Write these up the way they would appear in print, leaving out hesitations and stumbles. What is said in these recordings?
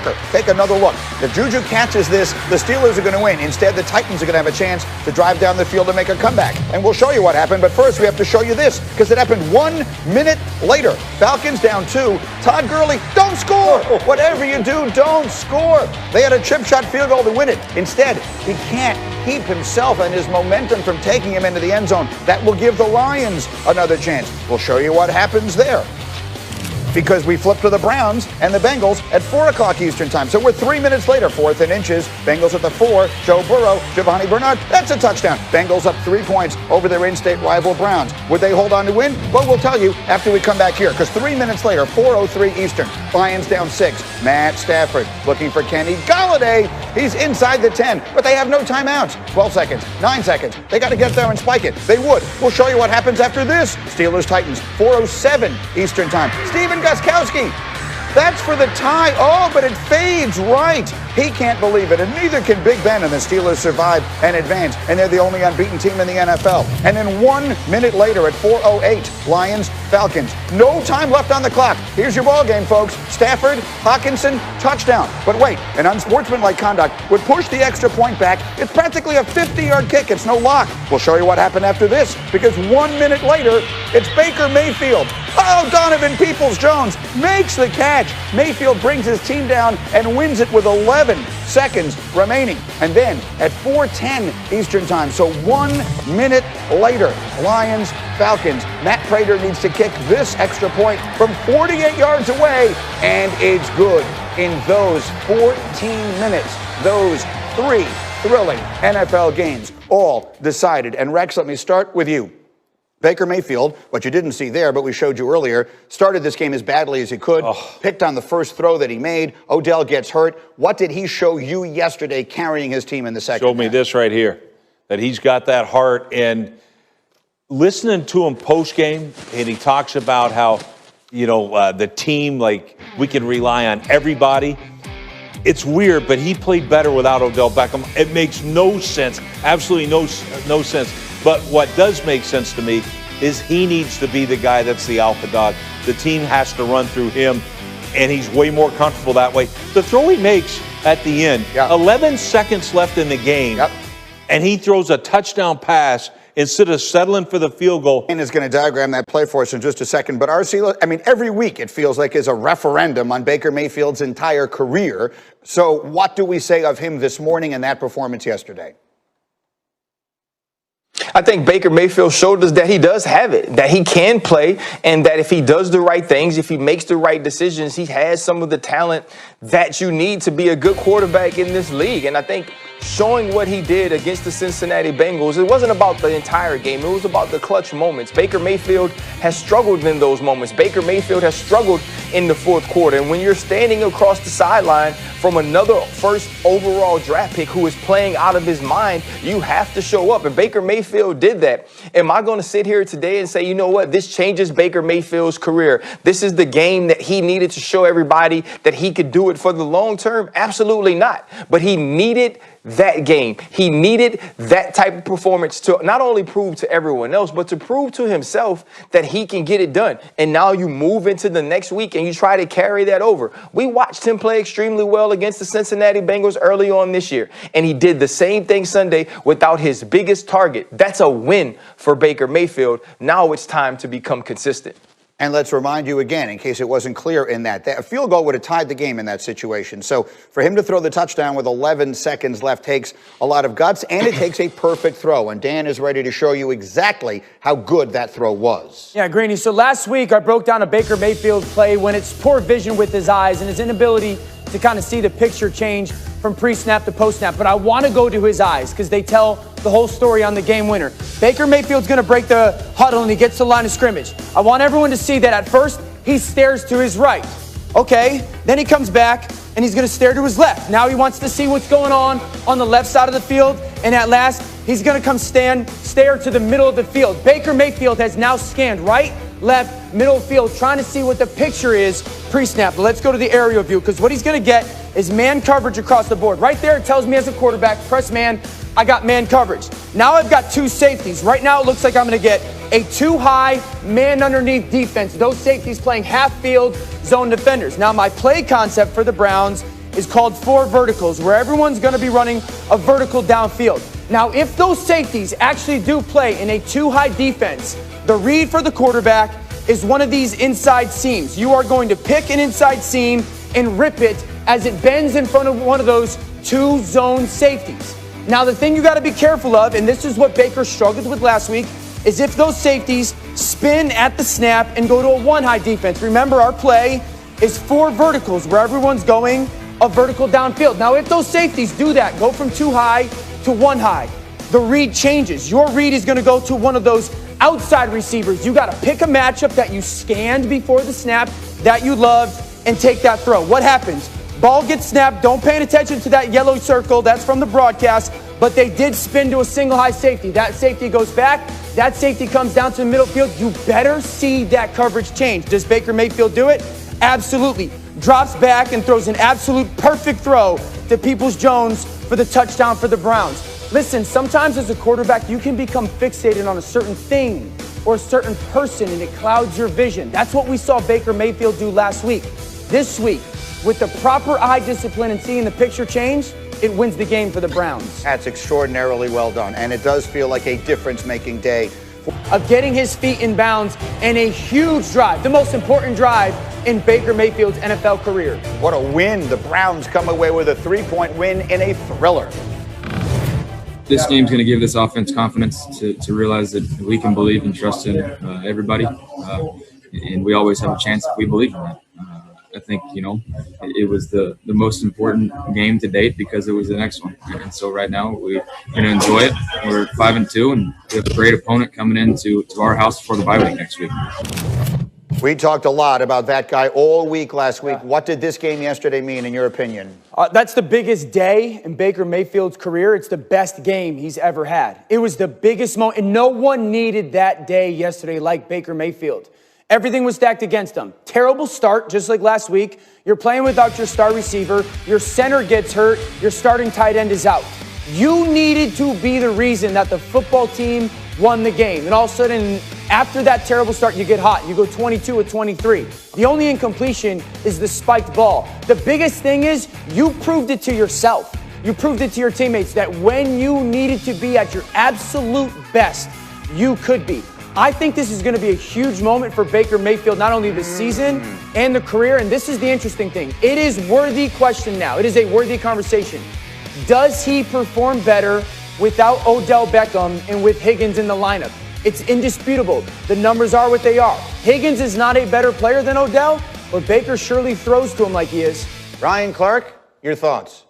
Tucker. Take another look. If Juju catches this, the Steelers are going to win. Instead, the Titans are going to have a chance to drive down the field and make a comeback. And we'll show you what happened. But first, we have to show you this, because it happened 1 minute later. Falcons down 2. Todd Gurley, don't score. Whatever you do, don't score. They had a chip shot field goal to win it. Instead, he can't keep himself and his momentum from taking him into the end zone. That will give the Lions another chance. We'll show you what happens there, because we flip to the Browns and the Bengals at 4 o'clock Eastern time. So we're 3 minutes later, 4th and inches. Bengals at the 4. Joe Burrow, Giovanni Bernard. That's a touchdown. Bengals up 3 points over their in-state rival Browns. Would they hold on to win? Well, we'll tell you after we come back here, because 3 minutes later, 4:03 Eastern. Lions down 6. Matt Stafford looking for Kenny Golladay. He's inside the 10, but they have no timeouts. 12 seconds, 9 seconds. They got to get there and spike it. They would. We'll show you what happens after this. Steelers-Titans, 4:07 Eastern time. Steven Gostkowski. That's for the tie. Oh, but it fades right. He can't believe it, and neither can Big Ben, and the Steelers survive and advance, and they're the only unbeaten team in the NFL. And then 1 minute later at 4:08, Lions, Falcons. No time left on the clock. Here's your ball game, folks. Stafford, Hawkinson, touchdown. But wait, an unsportsmanlike conduct would push the extra point back. It's practically a 50-yard kick. It's no lock. We'll show you what happened after this, because 1 minute later, it's Baker Mayfield. Oh, Donovan Peoples-Jones makes the catch. Mayfield brings his team down and wins it with 11 seconds remaining. And then at 4:10 Eastern time, so 1 minute later, Lions, Falcons. Matt Prater needs to kick this extra point from 48 yards away, and it's good. In those 14 minutes, those 3 thrilling NFL games all decided. And Rex, let me start with you. Baker Mayfield, what you didn't see there, but we showed you earlier, started this game as badly as he could, picked on the first throw that he made. Odell gets hurt. What did he show you yesterday carrying his team in the second half? Showed me this right here, that he's got that heart. And listening to him post-game, and he talks about how, the team, like, we can rely on everybody. It's weird, but he played better without Odell Beckham. It makes no sense, absolutely no sense. But what does make sense to me is he needs to be the guy that's the alpha dog. The team has to run through him, and he's way more comfortable that way. The throw he makes at the end, 11 seconds left in the game, and he throws a touchdown pass instead of settling for the field goal. And is going to diagram that play for us in just a second. But RC, every week it feels like is a referendum on Baker Mayfield's entire career. So what do we say of him this morning and that performance yesterday? I think Baker Mayfield showed us that he does have it, that he can play, and that if he does the right things, if he makes the right decisions, he has some of the talent that you need to be a good quarterback in this league. And I think showing what he did against the Cincinnati Bengals, it wasn't about the entire game. It was about the clutch moments. Baker Mayfield has struggled in those moments. Baker Mayfield has struggled in the fourth quarter. And when you're standing across the sideline from another first overall draft pick who is playing out of his mind, you have to show up. And Baker Mayfield did that. Am I going to sit here today and say, you know what, this changes Baker Mayfield's career? This is the game that he needed to show everybody that he could do it for the long term? Absolutely not. But he needed that game. He needed that type of performance to not only prove to everyone else, but to prove to himself that he can get it done. And now you move into the next week and you try to carry that over. We watched him play extremely well against the Cincinnati Bengals early on this year, and he did the same thing Sunday without his biggest target. That's a win for Baker Mayfield. Now it's time to become consistent. And let's remind you again, in case it wasn't clear in that a field goal would have tied the game in that situation. So for him to throw the touchdown with 11 seconds left takes a lot of guts, and it takes a perfect throw. And Dan is ready to show you exactly how good that throw was. Yeah, Greeny, so last week I broke down a Baker Mayfield play when it's poor vision with his eyes and his inability to kind of see the picture change from pre-snap to post-snap. But I want to go to his eyes because they tell the whole story on the game winner. Baker Mayfield's going to break the huddle and he gets to the line of scrimmage. I want everyone to see that at first he stares to his right. Okay, then he comes back and he's going to stare to his left. Now he wants to see what's going on the left side of the field. And at last, he's going to come stare to the middle of the field. Baker Mayfield has now scanned right, left, middle field, trying to see what the picture is pre-snap. But let's go to the aerial view, because what he's going to get is man coverage across the board. Right there, it tells me as a quarterback, press man, I got man coverage. Now I've got two safeties. Right now it looks like I'm going to get a two-high man underneath defense. Those safeties playing half-field zone defenders. Now my play concept for the Browns is called 4 verticals, where everyone's going to be running a vertical downfield. Now, if those safeties actually do play in a 2-high defense, the read for the quarterback is one of these inside seams. You are going to pick an inside seam and rip it as it bends in front of one of those 2 zone safeties. Now, the thing you got to be careful of, and this is what Baker struggled with last week, is if those safeties spin at the snap and go to a 1-high defense. Remember, our play is 4 verticals where everyone's going a vertical downfield. Now, if those safeties do that, go from 2-high to 1-high, the read changes. Your read is going to go to one of those outside receivers. You got to pick a matchup that you scanned before the snap that you loved and take that throw. What happens? Ball gets snapped. Don't pay attention to that yellow circle. That's from the broadcast. But they did spin to a single high safety. That safety goes back. That safety comes down to the middle field. You better see that coverage change. Does Baker Mayfield do it? Absolutely. Drops back and throws an absolute perfect throw to Peoples-Jones for the touchdown for the Browns. Listen, sometimes as a quarterback, you can become fixated on a certain thing or a certain person, and it clouds your vision. That's what we saw Baker Mayfield do last week. This week, with the proper eye discipline and seeing the picture change, it wins the game for the Browns. That's extraordinarily well done, and it does feel like a difference-making day. Of getting his feet in bounds and a huge drive, the most important drive in Baker Mayfield's NFL career. What a win. The Browns come away with a 3-point win in a thriller. This game's going to give this offense confidence to realize that we can believe and trust in everybody, and we always have a chance if we believe in that. I think, it was the most important game to date because it was the next one. And so right now we're going to enjoy it. We're 5-2, and we have a great opponent coming into our house for the bye week next week. We talked a lot about that guy all week last week. What did this game yesterday mean, in your opinion? That's the biggest day in Baker Mayfield's career. It's the best game he's ever had. It was the biggest moment, and no one needed that day yesterday like Baker Mayfield. Everything was stacked against him. Terrible start, just like last week. You're playing without your star receiver. Your center gets hurt. Your starting tight end is out. You needed to be the reason that the football team won the game. And all of a sudden, after that terrible start, you get hot. You go 22 of 23. The only incompletion is the spiked ball. The biggest thing is you proved it to yourself. You proved it to your teammates that when you needed to be at your absolute best, you could be. I think this is going to be a huge moment for Baker Mayfield, not only this season and the career. And this is the interesting thing. It is worthy question now. It is a worthy conversation. Does he perform better without Odell Beckham and with Higgins in the lineup? It's indisputable. The numbers are what they are. Higgins is not a better player than Odell, but Baker surely throws to him like he is. Ryan Clark, your thoughts?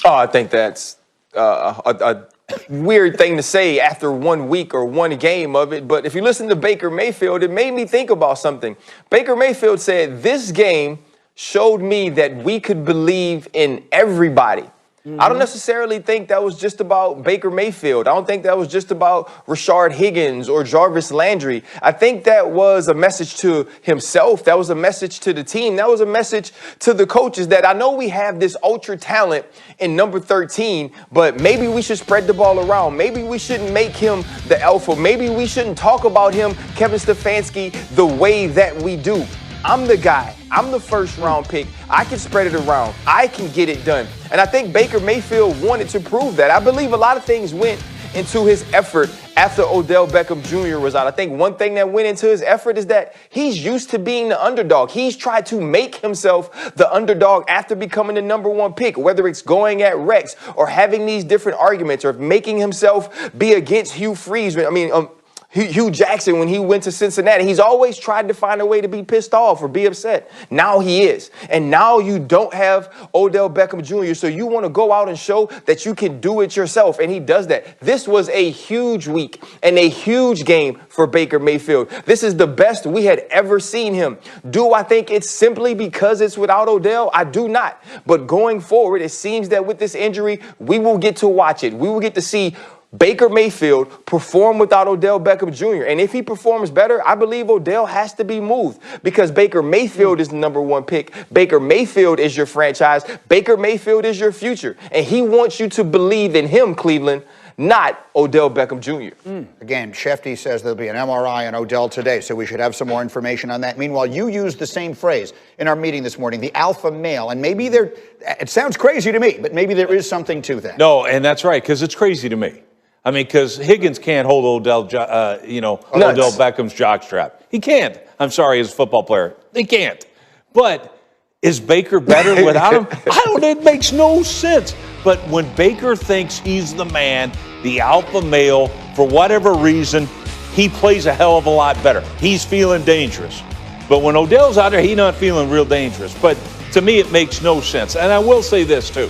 Oh, I think that's a weird thing to say after 1 week or one game of it. But if you listen to Baker Mayfield, it made me think about something. Baker Mayfield said, this game showed me that we could believe in everybody. I don't necessarily think that was just about Baker Mayfield. I don't think that was just about Rashard Higgins or Jarvis Landry. I think that was a message to himself. That was a message to the team. That was a message to the coaches that I know we have this ultra talent in number 13, but maybe we should spread the ball around. Maybe we shouldn't make him the alpha. Maybe we shouldn't talk about him, Kevin Stefanski, the way that we do. I'm the guy. I'm the first round pick. I can spread it around. I can get it done. And I think Baker Mayfield wanted to prove that. I believe a lot of things went into his effort after Odell Beckham Jr. was out. I think one thing that went into his effort is that he's used to being the underdog. He's tried to make himself the underdog after becoming the number 1 pick, whether it's going at Rex or having these different arguments or making himself be against Hugh Jackson when he went to Cincinnati. He's always tried to find a way to be pissed off or be upset. Now he is. And now you don't have Odell Beckham Jr., so you want to go out and show that you can do it yourself, and he does that. This was a huge week and a huge game for Baker Mayfield. This is the best we had ever seen him. Do I think it's simply because it's without Odell? I do not. But going forward, it seems that with this injury, we will get to watch it. We will get to see Baker Mayfield perform without Odell Beckham Jr. And if he performs better, I believe Odell has to be moved because Baker Mayfield is the number 1 pick. Baker Mayfield is your franchise. Baker Mayfield is your future. And he wants you to believe in him, Cleveland, not Odell Beckham Jr. Again, Shefty says there'll be an MRI on Odell today, so we should have some more information on that. Meanwhile, you used the same phrase in our meeting this morning, the alpha male, and maybe it sounds crazy to me, but maybe there is something to that. No, and that's right, because it's crazy to me. I mean, because Higgins can't hold Odell Beckham's jockstrap. He can't. I'm sorry, as a football player. He can't. But is Baker better without him? It makes no sense. But when Baker thinks he's the man, the alpha male, for whatever reason, he plays a hell of a lot better. He's feeling dangerous. But when Odell's out there, he's not feeling real dangerous. But to me, it makes no sense. And I will say this, too.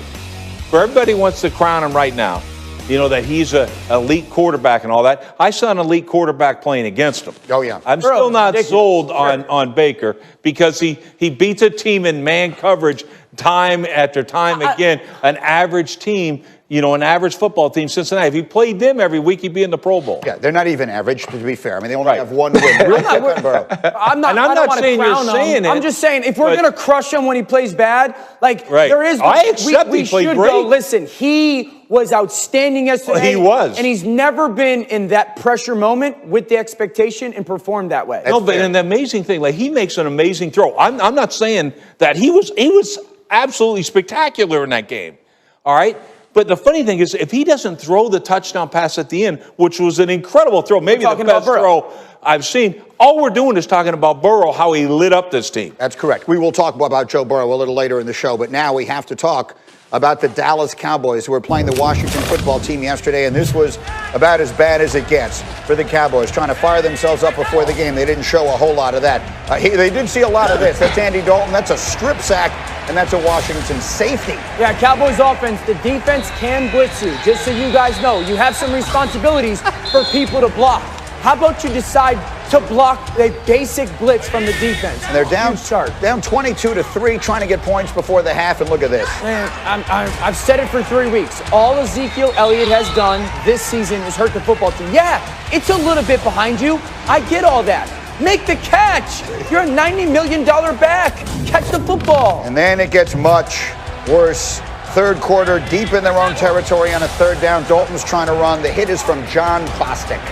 For everybody who wants to crown him right now, that he's an elite quarterback and all that. I saw an elite quarterback playing against him. Oh, yeah. I'm still not sold on Baker because he beats a team in man coverage time after time again, an average team, an average football team, Cincinnati. If he played them every week, he'd be in the Pro Bowl. Yeah, they're not even average, to be fair. I mean, they only have one win. I'm not saying you're saying it. I'm just saying, if we're going to crush him when he plays bad, there is... I accept he played great. Listen, he was outstanding yesterday. Well, he was. And he's never been in that pressure moment with the expectation and performed that way. No, but and the amazing thing, he makes an amazing throw. I'm not saying that he was absolutely spectacular in that game. All right? But the funny thing is, if he doesn't throw the touchdown pass at the end, which was an incredible throw, maybe the best throw I've seen, all we're doing is talking about Burrow, how he lit up this team. That's correct. We will talk about Joe Burrow a little later in the show, but now we have to talk about the Dallas Cowboys, who were playing the Washington football team yesterday, and this was about as bad as it gets for the Cowboys, trying to fire themselves up before the game. They didn't show a whole lot of that. They did see a lot of this. That's Andy Dalton. That's a strip sack, and that's a Washington safety. Yeah, Cowboys offense, the defense can blitz you. Just so you guys know, you have some responsibilities for people to block. How about you decide to block the basic blitz from the defense? And they're down 22-3, trying to get points before the half, and look at this. Man, I've said it for 3 weeks. All Ezekiel Elliott has done this season is hurt the football team. Yeah, it's a little bit behind you. I get all that. Make the catch. You're a $90 million back. Catch the football. And then it gets much worse. Third quarter, deep in their own territory on a third down. Dalton's trying to run. The hit is from John Bostic.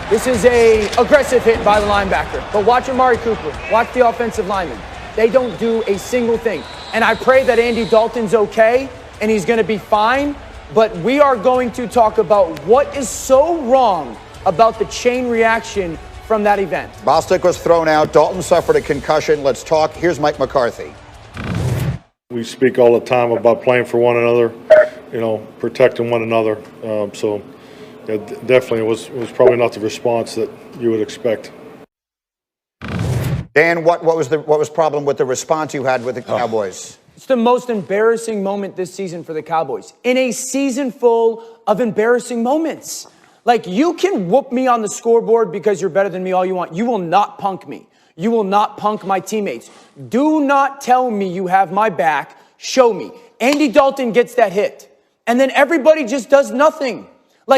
This is an aggressive hit by the linebacker. But watch Amari Cooper. Watch the offensive lineman. They don't do a single thing. And I pray that Andy Dalton's okay and he's going to be fine. But we are going to talk about what is so wrong about the chain reaction from that event. Bostic was thrown out. Dalton suffered a concussion. Let's talk. Here's Mike McCarthy. We speak all the time about playing for one another, protecting one another. Yeah, definitely, it was probably not the response that you would expect. Dan, what was problem with the response you had with the Cowboys? It's the most embarrassing moment this season for the Cowboys. In a season full of embarrassing moments. You can whoop me on the scoreboard because you're better than me all you want. You will not punk me. You will not punk my teammates. Do not tell me you have my back. Show me. Andy Dalton gets that hit. And then everybody just does nothing.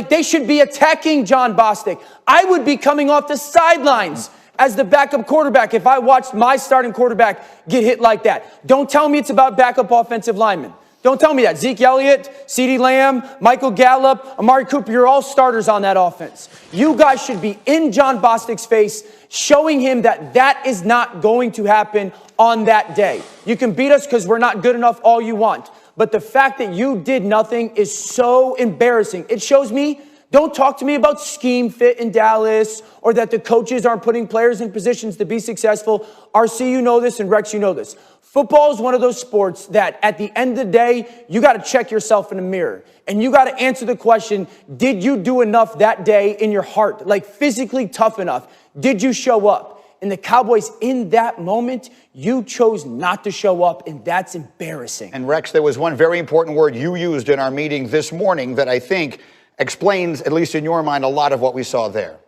They should be attacking John Bostic. I would be coming off the sidelines as the backup quarterback if I watched my starting quarterback get hit like that. Don't tell me it's about backup offensive linemen. Don't tell me that. Zeke Elliott, CeeDee Lamb, Michael Gallup, Amari Cooper, you're all starters on that offense. You guys should be in John Bostic's face, showing him that that is not going to happen on that day. You can beat us because we're not good enough all you want. But the fact that you did nothing is so embarrassing. It shows me, don't talk to me about scheme fit in Dallas or that the coaches aren't putting players in positions to be successful. RC, you know this, and Rex, you know this. Football is one of those sports that at the end of the day, you got to check yourself in the mirror. And you got to answer the question, did you do enough that day in your heart? Physically tough enough? Did you show up? And the Cowboys, in that moment, you chose not to show up, and that's embarrassing. And Rex, there was one very important word you used in our meeting this morning that I think explains, at least in your mind, a lot of what we saw there.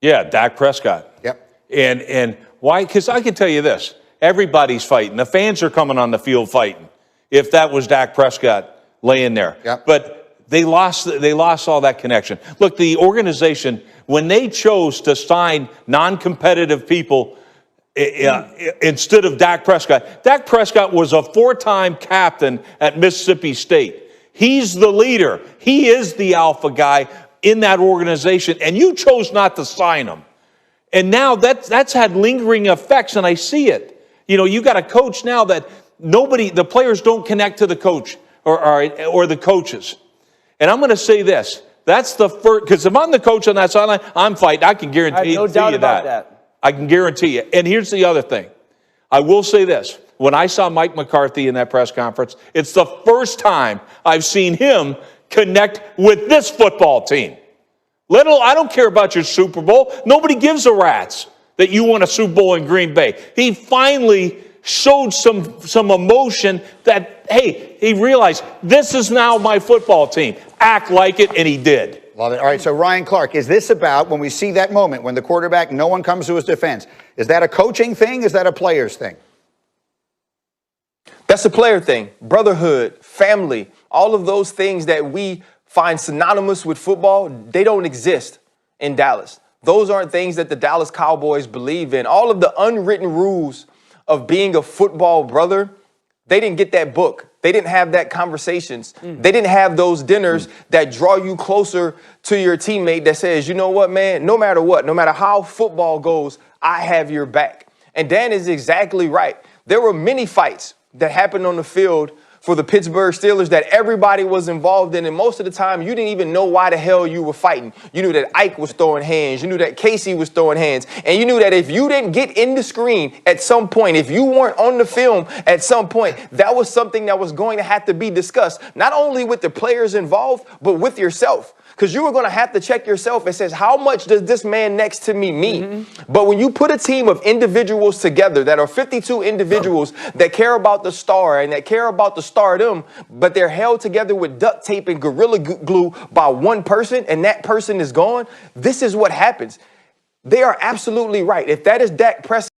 Yeah, Dak Prescott. Yep. And why? Because I can tell you this. Everybody's fighting. The fans are coming on the field fighting. If that was Dak Prescott laying there. Yep. But they lost all that connection. Look, the organization, when they chose to sign non-competitive people instead of Dak Prescott was a 4-time captain at Mississippi State. He's the leader. He is the alpha guy in that organization, and you chose not to sign him. And now that's had lingering effects, and I see it. You know, you got a coach now that the players don't connect to the coach or the coaches. And I'm going to say this. That's the first, because if I'm the coach on that sideline, I'm fighting. I can guarantee you that. I can guarantee you. And here's the other thing. I will say this. When I saw Mike McCarthy in that press conference, it's the first time I've seen him connect with this football team. I don't care about your Super Bowl. Nobody gives a rat's that you won a Super Bowl in Green Bay. He finally showed some emotion that, hey, he realized this is now my football team. Act like it, and he did. Love it. All right, so Ryan Clark, is this about when we see that moment when the quarterback, no one comes to his defense? Is that a coaching thing? Is that a player's thing? That's a player thing. Brotherhood, family, all of those things that we find synonymous with football, they don't exist in Dallas. Those aren't things that the Dallas Cowboys believe in. All of the unwritten rules of being a football brother, they didn't get that book. They didn't have that conversations. They didn't have those dinners that draw you closer to your teammate that says, you know what, man, no matter what, no matter how football goes, I have your back. And Dan is exactly right. There were many fights that happened on the field for the Pittsburgh Steelers that everybody was involved in. And most of the time, you didn't even know why the hell you were fighting. You knew that Ike was throwing hands. You knew that Casey was throwing hands. And you knew that if you didn't get in the screen at some point, if you weren't on the film at some point, that was something that was going to have to be discussed, not only with the players involved, but with yourself. Because you were going to have to check yourself and says, how much does this man next to me mean? But when you put a team of individuals together that are 52 individuals that care about the star and that care about the stardom, but they're held together with duct tape and gorilla glue by one person, and that person is gone, this is what happens. They are absolutely right. If that is Dak Prescott,